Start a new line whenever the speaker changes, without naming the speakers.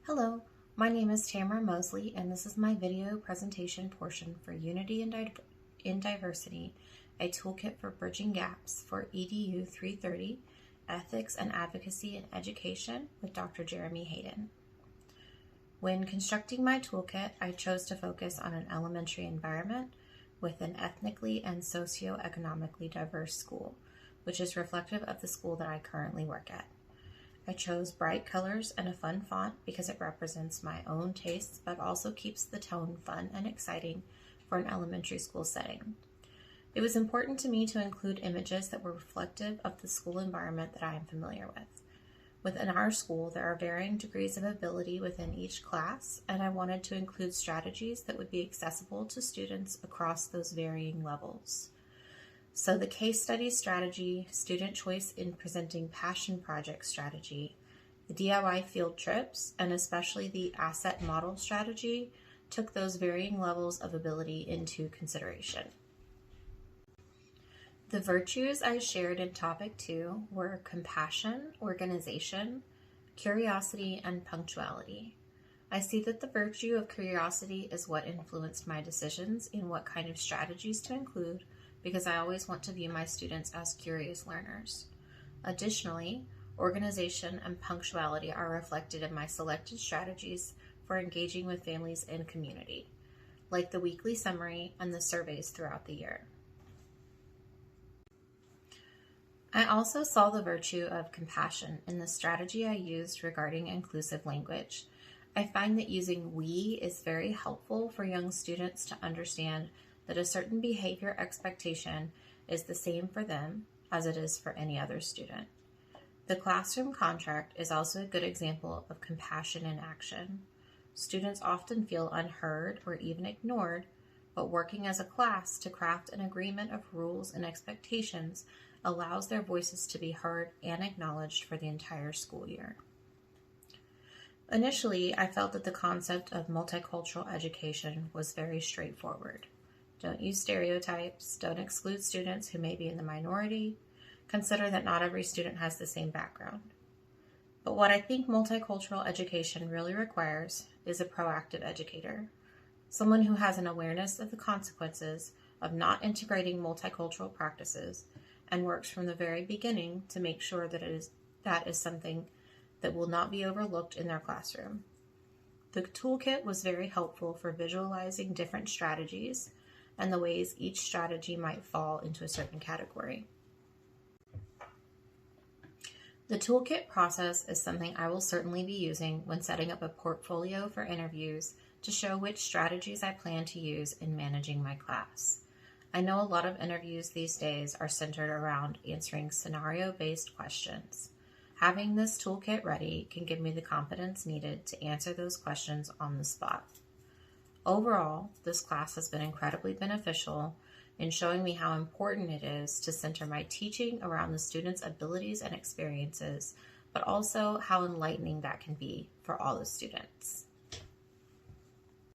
Hello, my name is Tamara Mosley, and this is my video presentation portion for Unity in Diversity, a toolkit for bridging gaps for EDU 330, Ethics and Advocacy in Education with Dr. Jeremy Hayden. When constructing my toolkit, I chose to focus on an elementary environment with an ethnically and socioeconomically diverse school, which is reflective of the school that I currently work at. I chose bright colors and a fun font because it represents my own tastes, but also keeps the tone fun and exciting for an elementary school setting. It was important to me to include images that were reflective of the school environment that I am familiar with. Within our school, there are varying degrees of ability within each class, and I wanted to include strategies that would be accessible to students across those varying levels. So the case study strategy, student choice in presenting passion project strategy, the DIY field trips, and especially the asset model strategy took those varying levels of ability into consideration. The virtues I shared in topic 2 were compassion, organization, curiosity, and punctuality. I see that the virtue of curiosity is what influenced my decisions in what kind of strategies to include, because I always want to view my students as curious learners. Additionally, organization and punctuality are reflected in my selected strategies for engaging with families and community, like the weekly summary and the surveys throughout the year. I also saw the virtue of compassion in the strategy I used regarding inclusive language. I find that using we is very helpful for young students to understand that a certain behavior expectation is the same for them as it is for any other student. The classroom contract is also a good example of compassion in action. Students often feel unheard or even ignored, but working as a class to craft an agreement of rules and expectations allows their voices to be heard and acknowledged for the entire school year. Initially, I felt that the concept of multicultural education was very straightforward. Don't use stereotypes, don't exclude students who may be in the minority, consider that not every student has the same background. But what I think multicultural education really requires is a proactive educator, someone who has an awareness of the consequences of not integrating multicultural practices and works from the very beginning to make sure that that is something that will not be overlooked in their classroom. The toolkit was very helpful for visualizing different strategies and the ways each strategy might fall into a certain category. The toolkit process is something I will certainly be using when setting up a portfolio for interviews to show which strategies I plan to use in managing my class. I know a lot of interviews these days are centered around answering scenario-based questions. Having this toolkit ready can give me the confidence needed to answer those questions on the spot. Overall, this class has been incredibly beneficial in showing me how important it is to center my teaching around the students' abilities and experiences, but also how enlightening that can be for all the students.